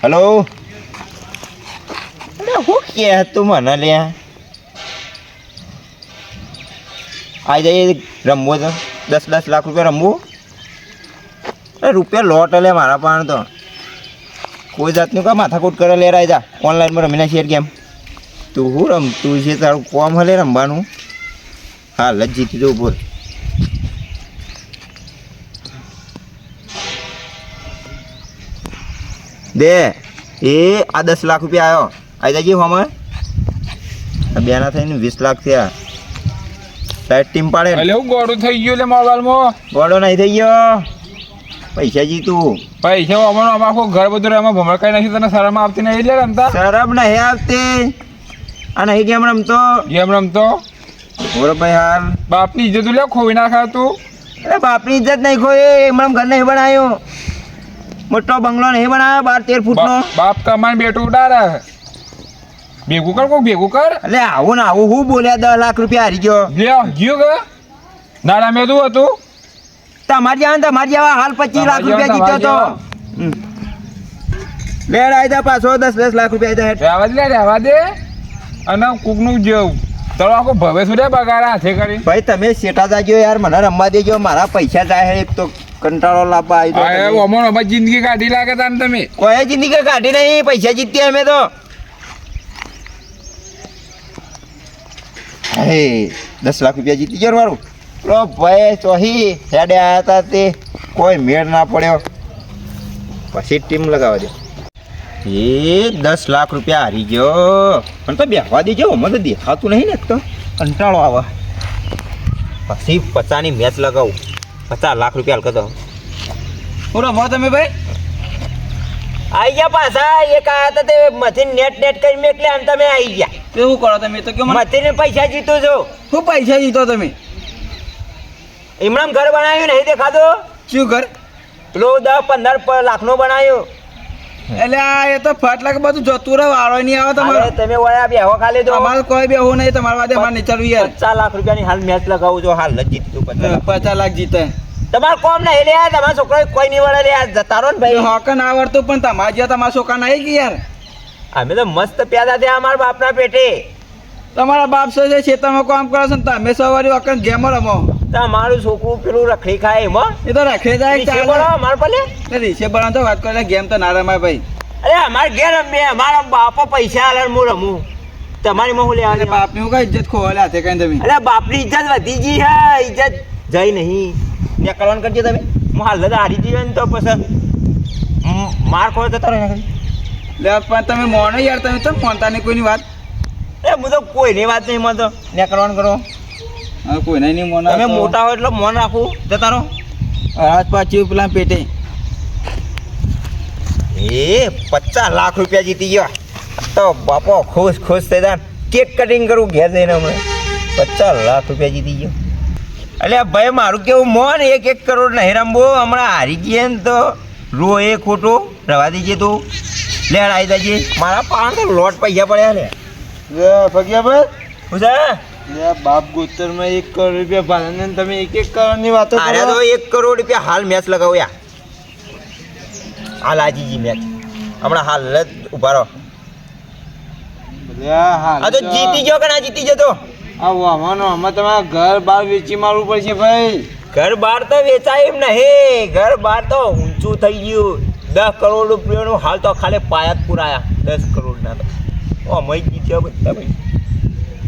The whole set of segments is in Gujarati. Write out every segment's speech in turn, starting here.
હલો. અરે હું કે તું મને લ્યા આવી જઈએ રમવું તો 10 લાખ રૂપિયા રમવું. અરે રૂપિયા લોટ લે મારા પાસે તો કોઈ જાતનું કા માથાકૂટ કરે લે રાય જા ઓનલાઈનમાં રમી નાખીએ ગેમ. તું હું રમતું છે તારું કોમ હલે રમવાનું. હાલ જ જીતી જવું બોલ. દે એ આ 10 લાખ રૂપિયા આવ્યો આવી જઈએ હમણાં બેના થઈને 20 લાખ થયા. સાઈડ ટીમ પાડે એટલે હું ગોળું થઈ ગયું એટલે મોબાઈલમાં ગોળો નહીં થઈ ગયો. પૈસા જીતું પૈસા અમારું અમારું ઘર બધું એમાં ભમરકાઈ નાખી તને શરમ આવતી નહીં એટલે રમતા શરમ નહીં આવતી આ નહીં ગેમ રમતો બોલો ભાઈ. હાલ બાપની ઇજ્જત લે ખોઈ નાખા તું. અરે બાપની ઇજ્જત નહીં ખોઈ એમણામ ઘર નહીં બનાવ્યો મોટો બંગલો નહીં બનાવ્યો 12-13 ફૂટનો. બાપ કમાઈને બેટું ઉડાડે ભેગું કર કોઈ ભેગું કર. એટલે આવું ને આવું હું બોલ્યા 10 લાખ રૂપિયા હારી ગયો. ગયો કે નાના મેં તું હતું તમારી આવા હાલ 25 લાખ રૂપિયા જીત્યો તો. લેડ આવી પાછો 10 લાખ રૂપિયા રહેવા દે અને કુકનું જેવું તારો આખો ભવે સુધે બગાડા હાથે કરી. ભાઈ તમે સેટા જાગ્યો યાર મને રમવા દેજો મારા પૈસા જાય એક તો કંટાળો લાવવા આવી અમારી જિંદગી કાઢી લાગે તાન તમે. કોઈ જિંદગી કાઢી નહીં પૈસા જીતીએ અમે તો. હે 10 લાખ રૂપિયા જીતી ગયો મારું. લો ભાઈ ચોહી હેડે આવ્યા હતા તે કોઈ મેળ ના પડ્યો પછી ટીમ લગાવવા દે. એ 10 લાખ રૂપિયા હારી ગયો પણ તો બેહવા દેજો મને તો દેખાતું નહીં ને તો કંટાળો આવે. પછી 50ની મેચ લગાવું 50 લાખ રૂપિયા હાલ કરતો. હું રમો તમે ભાઈ આવી ગયા પાછા એક આયા હતા તે મથી નેટ કરી મેકલે અને તમે આવી ગયા. શું કરો તમે તો કે મથી પૈસા જીતો છો. શું પૈસા જીતો તમે એમણામ ઘર બનાવ્યું નહીં દેખાતો. શું ઘર પેલો 10-15 લાખનો બનાવ્યો. એટલે આ એ તો ફટ લાગે બધું જતું રહે વાળો નહીં આવે તમારે. તમે વળ્યા બેહો ખાલી તો અમારે કોઈ બેહવું નહીં તમારા વાદે અમારે નહીં ચાલુ યાર. 50 લાખ રૂપિયાની હાલ મેચ લગાવું છો હાલ જ જીતું 50 લાખ જીતે તમારે કોમ નહીં લે તમારા છોકરા કોઈ નહીં વળે લે જતા રહો ને ભાઈ. હોકન આવડતું પણ તમારા જેવા તમારા છોકરા નહીં કે યાર. અમે તો મસ્ત પેદા થયા અમારા બાપના પેટે. તમારા બાપ છે ખેતરમાં કામ કરો છો ને તમે સવારે હોકન ગેમ રમો. તમારું છોકરું પેલું રખડી ખાય એમાં એ તો રખે જાય અમારે ભલે રીસે બનાવ તો વાત કરે ગેમ તો ના રમાય ભાઈ. અરે અમારે ઘેર રમે અમારા બાપો પૈસા આલે હું રમું તમારી માં હું લેવા બાપની હું કઈ ઇજ્જત ખોવાલે હાથે કઈ તમે. અરે બાપની ઇજ્જત વધી ગઈ હે ઇજ્જત જઈ નહીં ત્યાં કરવાનું કરજો તમે. હું હાલ જ હારી જઈએ ને તો પછી માર ખોય જતો રહે. લે પણ તમે મોનો યાર તમે તો મોનતા નહીં કોઈની વાત. એ હું તો કોઈની વાત નહીં માનતો ત્યાં કરવાનું કરો. હવે કોઈને નહીં મોન તમે મોટા હોય એટલે મોન રાખવું જતા રહો. હાથ પાછી પેલા પેટે એ 50 લાખ રૂપિયા જીતી ગયો તો બાપો ખુશ થઈ જાય. કેક કટિંગ કરું ઘેર જઈને હમણાં 50 લાખ રૂપિયા જીતી ગયો. એટલે ભાઈ મારું કેવું મોન 1 કરોડ નહીં રમવો હમણાં હારી ગયા ને તો રો એ ખોટું રવા દીજે તું લેડ આવી જજે. મારા પાંચ તો લોટ પૈસા પડ્યા ને ભગ્યા શું છે બાપ ગોતરમાં 1 કરોડ રૂપિયા ભાડે તમે 1 કરોડની વાતો અરે તો 1 કરોડ રૂપિયા હાલ મેચ લગાવ્યા હાલ આજીજી મેચ હમણાં હાલ જ ઉભા રહો. આ તો જીતી ગયો કે ના જીતી જતો. આમાં તમારે ઘર બાર વેચી મારવું પડશે ભાઈ. ઘર બાર તો વેચાય એમ નહીં ઘર બાર તો ઊંચું થઈ ગયું. 10 કરોડ રૂપિયાનું હાલ તો ખાલી પાયા જ પુરાયા 10 કરોડના તો અમે જીત્યો બધા ભાઈ.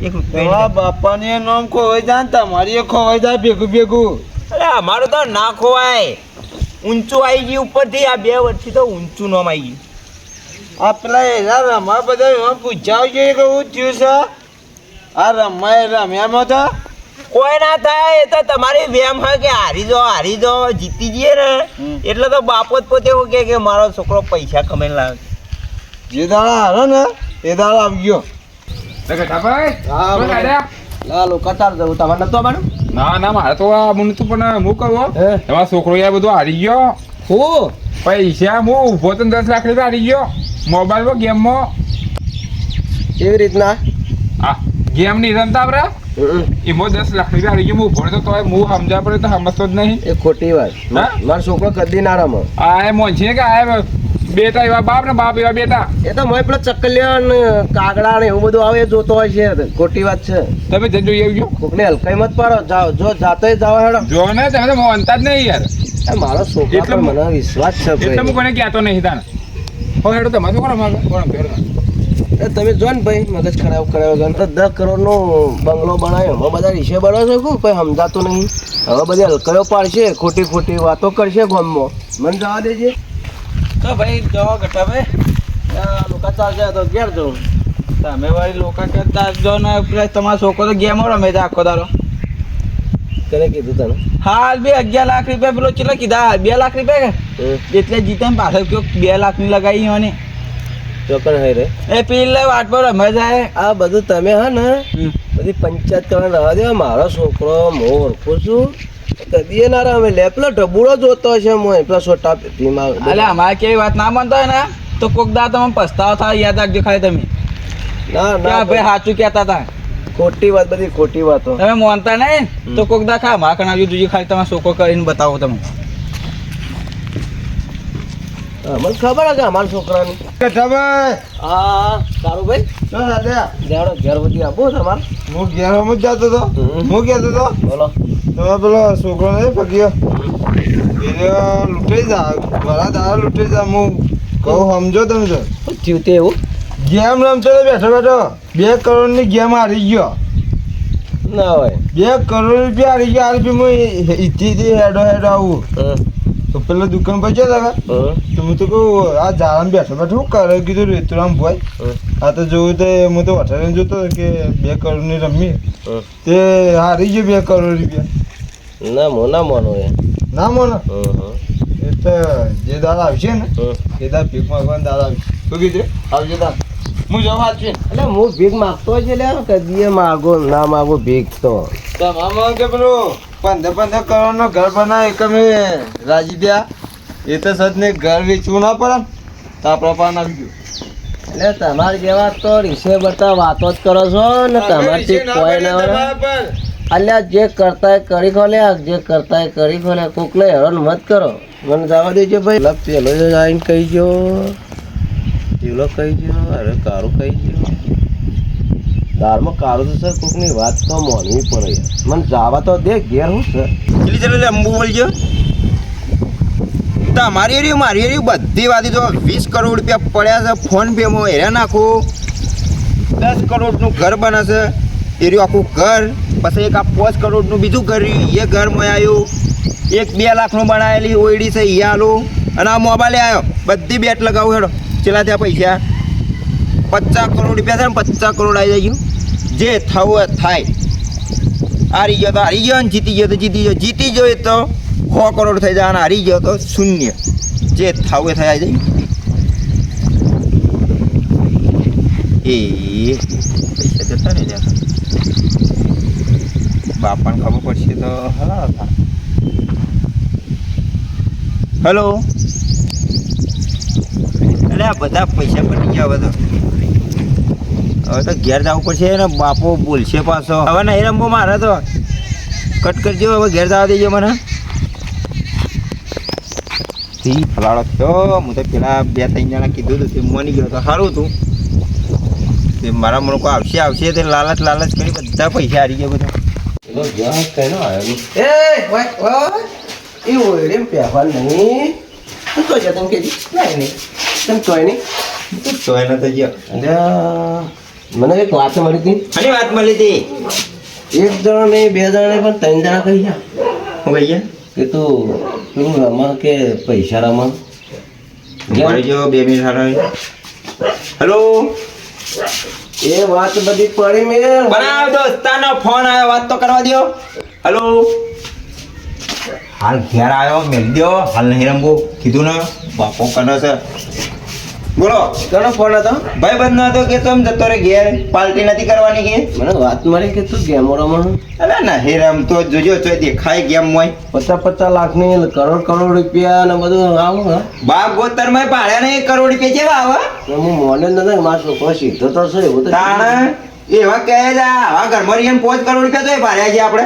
1 રૂપિયા બાપાને નામ ખોવાઈ જાય તમારી ખોવાઈ જાય ભેગું. અરે અમારું તો ના ખોવાય ઊંચું આવી ગયું ઉપરથી આ 2 વર્ષથી તો ઊંચું નામ આવી ગયું. આ પેલા એના રમવા બધા પૂછાવ જોઈએ કે હું થયું છે આ રમ્યામાં તો કોઈ ના થાય એ તો તમારી વેમ હોય કે હારી જાઓ જીતી જઈએ ને એટલે તો બાપો જ પોતે એવું કે મારો છોકરો પૈસા કમાઈને લાવે. જે દાડા હારો ને એ દાડા આવી ગયો. ના મારે તો મને તો પણ હું કહું તમારો છોકરો યાર બધું હારી ગયો. હું પૈસા હું ઉભો તો 10 લાખ રૂપિયા હારી ગયો મોબાઈલમાં ગેમમાં. કેવી રીતના હા ગેમ નહીં રમતા આપણે એમાં 10 લાખ રૂપિયા હારી ગયો હું ઉભો તો હું સમજા પડે તો સમજતો જ નહીં. એ ખોટી વાત મારો છોકરો કદી ના રમે. આ મોંછી કે આ બેટા એવા બાપ ને બાપ એવા બેટા. એ તો મોય પેલો ચકલિયા ને કાગડા ને એવું બધું આવે એ જોતો હોય છે. ખોટી વાત છે. તમે જજો આવજો. કોકને હલકાઈ મત પાડો. જાઓ જો જાતે જાઓ હેડો. જો ને તમે તો માનતા જ નહીં યાર. એ મારો છોકરા એટલે પર મને વિશ્વાસ છે એટલે હું ભાઈ. કોને કહેતો નહીં તાને. હો હેડો તમારે કોણ માગે કોણ ફેર એ તમે જો ને ભાઈ મગજ ખરાબ કરાવ્યો ગણ તો 10 કરોડનો બંગલો બનાવ્યો. હવે બધા રીશે બનાવો છો કોઈ ભાઈ સમજાતું નહીં. હવે બધી હલકાઈઓ પાડશે, ખોટી ખોટી વાતો કરશે ગામમાં. મને જવા દેજે. તો ભાઈ જવા ગટા ભાઈ લોકો ચાલશે તો ઘેર જવું. તમે વાળી લોકો કરતા જો ને પેલા તમારો છોકરો તો ગેમ રમે છે આખો દારો. તને કીધું તને? હાલ બે 11 લાખ રૂપિયા પેલો કેટલા કીધા 2 લાખ રૂપિયા કે એટલે જીતે ને પાછળ કયો 2 લાખ ની લગાવી હોની ચોકન હઈ રે એ પેલે વાટ પર રમે જાય. આ બધું તમે હા ને બધી પંચાયત કરવા રવા દે. મારો છોકરો હું ઓળખું છું. કદી ના રમે લે. પેલો ઢબુડો જોતો છે મોય પેલા છોટા પેટીમાં. અલે અમારે કેવી વાત ના માનતો હોય ને તો કોક દા તમે પસ્તાવો થાય યાદ રાખજો ખાલી તમે. ના ના ક્યાં ભાઈ સાચું કહેતા હતા. ખોટી વાત, બધી ખોટી વાતો. તમે માનતા નહીં તો કોક દા ખા માખણ આવજો તુજી ખાલી તમારો છોકરો કરીને બતાવો તમે. મને ખબર હે કે અમારા છોકરાની. કઠાભાઈ હા સારું ભાઈ. તો દાદા જાડો ઘેર બધી આપો તમારે. હું ઘેરમાં જ જતો હતો. હું કહેતો હતો બોલો. તમે પેલો છોકરો નહીં પગ્યો એ લૂંટાઈ જા મારા દાદા લૂંટાઈ જા. હું કહું સમજો તમે તો શું થયું તે એવું? ગેમ રમતો હતો બેઠો બેઠો 2 કરોડની ગેમ હારી ગયો. ના હોય. 2 કરોડ રૂપિયા હારી ગયો. આ રૂપિયા હું ઈથી હેડો હેડો આવું તો પેલા દુકાન પર જતા હતા તો હું તો કહું આ ઝાડામાં બેઠો બેઠો શું કરે કીધું રેતુરામ ભાઈ. આ તો જોયું તો હું તો વઠારીને જોતો હતો કે 2 કરોડની રમી તે હારી ગયો 2 કરોડ રૂપિયા. ના મો ના મોનો એ. ના મોને એ તો જે દાદા આવશે ને એ દાદા ભીખ માગવાના દાદા આવશે. શું કીધું આવજો દાદા હું જવા છું. એટલે હું ભીખ માગતો જ લે કદી માગો ના માગો ભીખ તો. તમામ કે પેલું 15 કરોડનો ઘર બનાવે એક અમે રાજી દ્યા એ તો સદને ઘર વેચવું ના પડે ને તો આપણા પાન આવી ગયું. એટલે તમારે જેવા તો રીસે બધા વાતો જ કરો છો ને તમારથી કોઈ ના હોય. અલ્યા જે કરતા કરી ખોલે, જે કરતા કરી ખોલે. કોકને હેરાન મત કરો. મને જવા દેજો ભાઈ. પેલો જ આવીને કહી ગયો, પેલો કહી ગયો, અરે કારું કહી ગયો. દારમાં કારું તો સર કોકની વાત તો માનવી પડે યાર. મને જવા તો દે ઘેર હું સર. પેલી ચાલે અંબુ બોલજો તમારી એરી મારી એરી બધી વાતી તો 20 કરોડ રૂપિયા પડ્યા છે ફોન પે માં હેરા નાખો. 10 કરોડનું ઘર બને છે એર્યું આખું ઘર. પછી એક આ 5 કરોડનું બીજું ઘર એ ઘર માં આવ્યું. એક 2 લાખનું બનાવેલી ઓયડી છે એ આલું. અને આ મોબાઈલ આવ્યો બધી બેટ લગાવું હેડો ચેલા ત્યાં પૈસા 50 કરોડ રૂપિયા છે ને 50 કરોડ આવી જાય. જે થવું થાય. હારી ગયો તો હારી ગયો ને જીતી ગયો તો જીતી ગયો. જીતી ગયો તો 100 કરોડ થઈ જાય અને હારી ગયો તો 0. જે થવું એ થઈ જાય. એ પૈસા જતા ને ત્યાં બાપાને ખબર પડશે તો હલા હતા. હેલો અરે આ બધા પૈસા પડી ગયા બધા. હવે તો ઘેર જવું પડશે ને બાપો બોલશે પાછો. હવે નહીં રમવો મારે તો કટ કરજો. હવે ઘેર જવા દેજો મને. ફલાડો થયો હું તો પેલા 2-3 જણા કીધું હતું તે માની ગયો તો સારું હતું. તે મારા લોકો આવશે તે લાલચ કરી બધા પૈસા હારી ગયા બધા. એનો જ્યાં કઈનો આવ્યો એ એ ઓયડે પહેવા નહીં. શું કહો છો તમે કે નહીં તમે કોઈ નહીં તો એને તો ગયો. અલ્યા મને એક વાત મળી હતી. આની વાત મળી હતી. 1 જણા નહીં 2 જણા નહીં પણ 3 જણા કહી ગયા હું ભૈયા કે તું પેલું રમા કે પૈસા રમા. મળી ગયો 2 મિનિટ હારા. હેલો એ વાત બધી પડી મેં બનાવ દોસ્તાનો ફોન આવ્યો વાત તો કરવા દો. હેલો હાલ ઘેર આવ્યો મેળ દો. હાલ નહીં રમવું કીધું ને બાપો કનો છે. બોલો કોનો ફોન હતો? ભાઈ બંધ હતો કે તમે જતો રે ઘેર પાર્ટી નથી કરવાની કે. મને વાત મળી કે તું ગેમો રમણ. અરે ના હે રમતો જોજો તો દેખાય ગેમ મોય 50 લાખની કરોડ રૂપિયા ને બધું આવું હા. બાપ ગોતર માં પાડ્યા ને 1 કરોડ રૂપિયા જેવા આવા. હું મોને નથી મારો છોકરો સીધો તો છે એવું તો તાણ એવા કહે છે આવા ઘરમાં રહીને 5 કરોડ રૂપિયા તો પાડ્યા છે આપણે.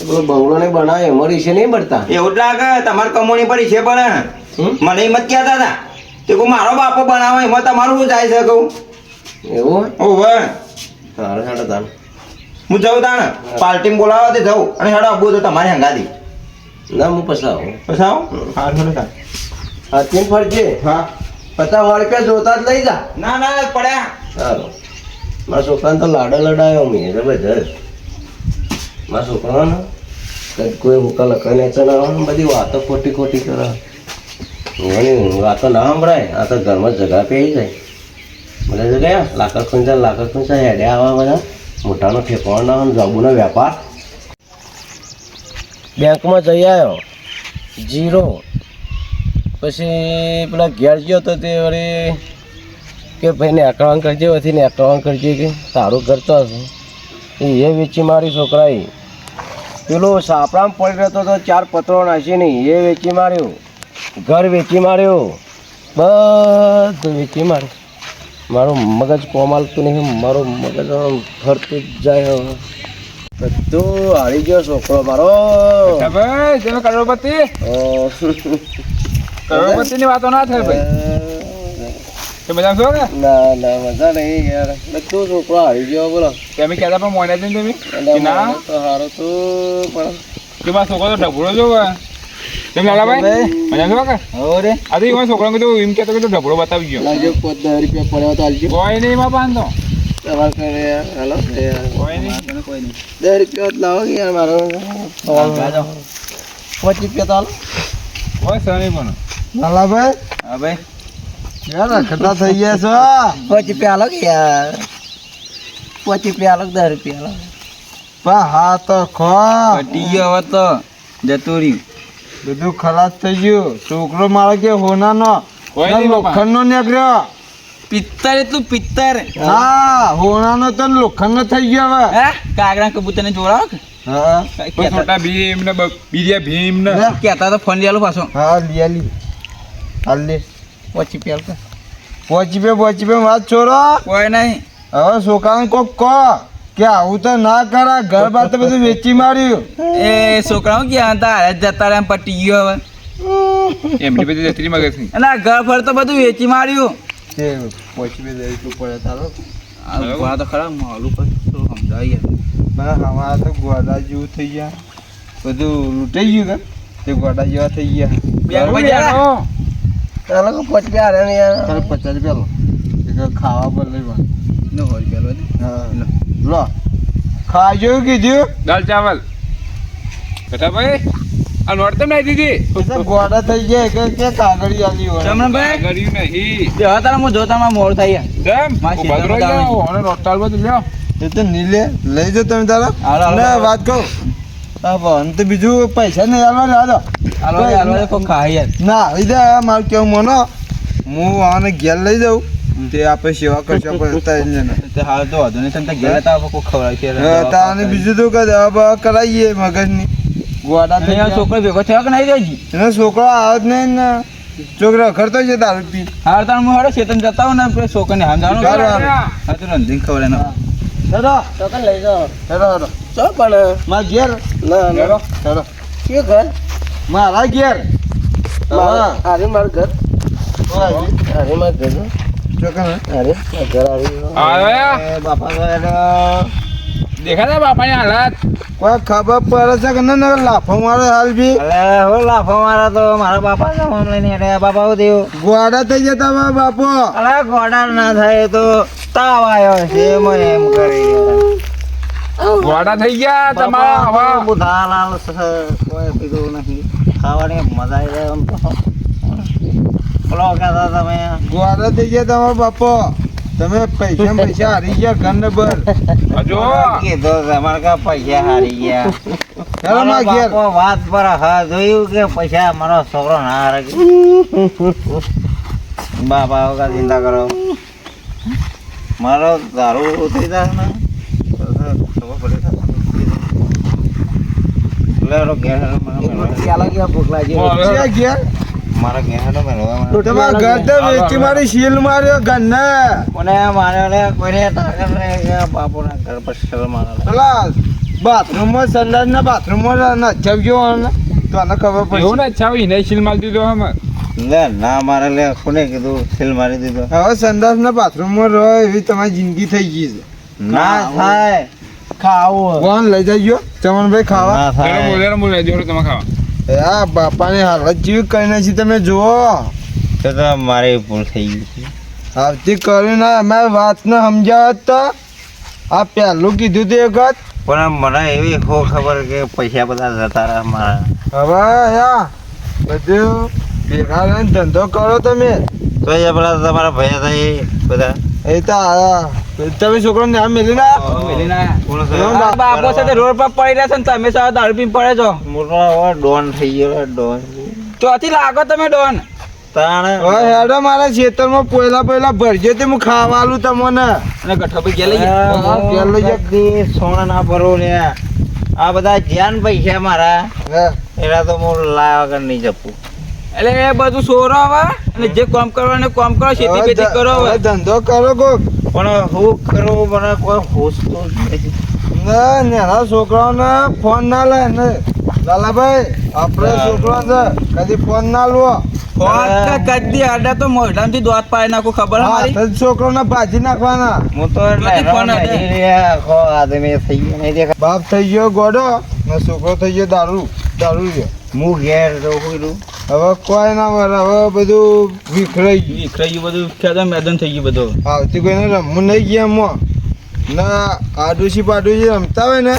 પેલો બંગલો ને બનાવે એમાં છે નહીં પડતા. એવું જ લાગે તમારે કમોણી પડી છે પણ મને મત કહેતા હતા તે કહું મારો બાપો બનાવે એમાં તમારું શું જાય છે કહું એવું ઓવે સારું હેડો તાન હું જાઉં તાણ પાર્ટી બોલાવવા તે જાઉં અને હેડો આબુ તો તમારી હંગાતી ના હું પછી આવું પછી આવો હા હેડો તાણ હા તીન ફરજે હા 50 રૂપિયા જોતા જ લઈ જા ના ના પડ્યા સારું મારા છોકરાને તો લાડો લડાયો મેં જબરજસ્ત મારા છોકરાને કંઈક કોઈ હુકા લખાઈ નેચર આવવાનું બધી વાતો ખોટી ખોટી કરે ઘણી વાતો ના સંભળાય આ તો ઘરમાં જગા પેઈ જાય બધા જગ્યા લાકડ ખુંચા હેડે આવા બધા મોટાનો ઠેકવાનો જાંબુનો વેપાર બેંકમાં જઈ આવ્યો 0 પછી પેલા ઘેર ગયો તો તે વળી કે ભાઈ ને એકાઉન્ટ કરજે વથી ને એકાઉન્ટ કરજે કે સારું કરતો હશે એ વેચી મારી છોકરાએ પેલું સાપડામાં પડી રહેતો તો 4 પત્રો નાખી નહીં એ વેચી માર્યું ઘર વેચી માર્યું બધું વેચી માર્યું મારું મગજ કોમાલતું નહીં મારું મગજ આમ ફરતું જ જાય હવે. બધું હારી ગયો છોકરો મારો ભાઈ તમે કરોડપતિ કરોડપતિની વાતો ના થાય ભાઈ તમે મજા છો કે ના ના મજા નહીં યાર બધું છોકરો હારી ગયો બોલો તમે કહેતા પણ મોને છે ને તમે કે ના તો સારું તો પણ કે મારો છોકરો તો ઢબુડો જો તેમ લાલાભાઈ મજા છો કે હવે આ તો એમાં છોકરાને કીધું એમ કહેતો કે ઢબુડો બતાવી ગયો લાગજો 10 રૂપિયા પડ્યો તો આલજો કોઈ નહીં એમાં બાંધો તમારે કરે યાર હાલો કોઈ નહીં 10 રૂપિયા જ લાવો કે યાર મારો 5 રૂપિયા તો હાલો કોઈ સની પણ લાલાભાઈ હા ભાઈ યાર રખડતા થઈ ગયા છો 5 રૂપિયા હાલો કે યાર 5 રૂપિયા હાલો 10 રૂપિયા હાલો પણ હા તો ખો પટી ગયો હવે તો જતું રહ્યું બધું ખલાસ થઈ ગયું છોકરો મારો કે હોનાનો કોઈ નહીં બાપા. લોખંડનો નીકળ્યો પિત્તર એટલું પિત્તર હા હોનાનો તો લોખંડનો થઈ ગયો હવે હે કાગડા કબૂતરને જોડાવો કે હા કોઈ છોટા ભીમ ને બીજા ભીમ ને લે. કહેતા તો ફોન લેલો પાછો હા લી હાલ લે 5 રૂપિયા પહોંચી પે વાત છોડો કોઈ નહીં હવે છોકરાને કોક કહો કે આવું તો ના કરા ઘર બાર તો બધું વેચી માર્યું એ છોકરાઓ ક્યાં હતા હારે જ જતા રહ્યા પટી ગયો હવે એમની બધી જતી મગજ ની અને આ ઘર ફર તો બધું વેચી માર્યું તે પહોંચી પે જઈશું પડે તારો આ તો ખરા માલું પર સમજાવી પણ હવા તો ગોડા જેવું થઈ ગયા બધું લૂંટાઈ ગયું કે તે ગોડા જેવા થઈ ગયા ચાલો કે 5 રૂપિયા હારે ને યાર તારે 50 રૂપિયા લો એક ખાવા પર લેવા હા લો ખાજો કીધું દાલ ચાવલ બેટા ભાઈ આ નોટ તો નહીં દીધી એટલે ગોડા થઈ ગયા કે કાગળી આલી હોય કર્યું નહીં જોતામાં મોડ થઈ કેમ ભદ્રો જાઓ અને નોટ ચાલ બધું લ્યો એ તો નીલે લઈ જાઓ તમે તારા હાલો, હાલો. ને વાત કહું હા પણ તો બીજું પૈસા નહીં આલવા ના લઈ જાય મારું કેવું મોનો હું આને ઘેર લઈ જાઉં તે આપણે સેવા કરશો તાને બીજું તો કે દવા બવા કરાવીએ મગજની ગોડા થઈ ગયા. છોકરો ભેગો થયો કે નહીં જોજી એનો છોકરો આવે જ નહીં ને છોકરો ખરતો છે દારૂ પી હાર તાર હું હડો ચેતન જતા હું ને આપણે છોકરાને હામ જવાનું સારું, હા તો રંધીને ખબર એનો હેડો તો કઈ લઈ જાઓ હેડો હેડો ચો પણ મારા ઘેર ના ના હેડો હેડો કે ઘર મારા ઘેર હા હારે મારું ઘર હારે મારું ઘર ચોકન હારે ઘર હારે આવ્યા બાપા દેખાતા બાપાની હાલત કોઈ ખબર પડે છે કે ના લાફો મારે હાલ બી લાફો મારા તો મારા બાપા બાપા થયું ગોડા થઈ જતા મારા બાપો અરે ગોડા ના થાય તો તાવ આવ્યો છે મને એમ કરી ગોડા થઈ ગયા તમારા હવે બુધા લાલ કોઈ પીધું નથી ખાવાની મજા આવી જાય એમ તો બોલો કહેતા તમે ગોડા થઈ ગયા તમારા બાપો તમે પૈસા હારી ગયા ઘર ને બર હજુ કીધું તમારે કા પૈસા હારી ગયા હેડો મારા ઘેર બાપો વાત પર હા જોયું કે પૈસા મારો છોકરો ના હારે બાપા વગર ચિંતા કરો મારો દારૂ થઈ જાય ને ખબર પડે લેરો ઘેર ક્યાં ઘેર મારા ઘેર તમારા ઘર તો વેચી મારી શીલ માર્યો ઘર ને મને મારે કોઈને તાકાત નહીં કે બાપુના ઘર પર શેલ મારે પેલા બાથરૂમમાં સંડાસ ના બાથરૂમમાં નચાવજો ને તો આને ખબર એવું પડશે ને અચ્છા એને શીલ માલ દીધો હમ લે ના મારે લે કોને કીધું સેલ મારી દીધો હવે સંડાસના બાથરૂમમાં રહો એવી તમારી જિંદગી થઈ ગઈ છે ના થાય ખાવું કોણ લઈ જજો ચમનભાઈ ખાવા ના થાય તમે ખાવા આ બાપાની હાલત જેવી કઈ નથી તમે જુઓ તો મારી ભૂલ થઈ ગઈ છે આવતી કર્યું ના અમારી વાતને સમજાવત તો આ પહેલું કીધું હતું એક વખત પણ મને એવી હો ખબર કે પૈસા બધા જતા રહ્યા મારા હવે યા બધું ભેગા રહીને ધંધો કરો તમે તો એ પેલા તમારા ભૈયા થાય બધા એ તો તમે છોકરાને નામ મેલી ના કોણ છે? બાપો સાથે રોડ પર પડી રહ્યા છે ને તમે સાવ દારૂ પીને પડે છો મોટો હવે ડોન થઈ ગયો ડોન ચોથી લાગો તમે ડોન તાણે હવે હેડો મારા ખેતરમાં પહેલા ભરજો તે હું ખાવાલું તમને અને ગઠ્ઠો પર ગયા લઈ હા, પેલો જ- જગદી સોના ના ભરો ને આ બધા જ્ઞાન પૈસા મારા હે. એના તો હું લાયા વગર નહીં જપું એટલે એ બધું સોરો હવે અને જે કામ કરવાનું કામ કરો ખેતી બેતી કરો હવે હવે ધંધો કરો કોક પણ હું કરું મને કોઈ હોશતું જ નથી ના નાના છોકરાઓને ફોન ના લે ને લાલાભાઈ આપણે છોકરા છે કદી ફોન ના લો ફોન કે કદી આડા તો મોઢામાંથી દોત પાડી નાખું ખબર હે મારી હા છોકરાઓને ભાજી નાખવાના હું તો નથી ફોન નહેરો હટે. નહીં રહ્યા, આખો આદમી થઈ ગયો નહીં દેખા બાપ થઈ ગયો ગોડો ને છોકરો થઈ ગયો દારૂ છે હું ઘેર રહું હવે કોઈ ના વર હવે બધું વિખરાઈ ગયું વિખરાઈ ગયું બધું ખેતર મેદાન થઈ ગયું બધું આવતી કોઈને રમવું નહીં ગયા એમાં ના આડુસી પાડુસી રમતા હોય ને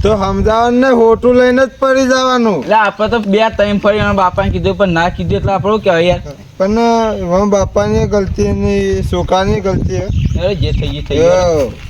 તો સમજાવવાનું ને હોટું લઈને જ પડી જવાનું એટલે આપણે તો 2-3 ફરી એના બાપાને કીધું પણ ના કીધું એટલે આપણું કહેવાય યાર પણ એમાં બાપાની ગલતી નહીં છોકરાની ગલતી અરે જે થઈ ગયું થઈ ગયું હે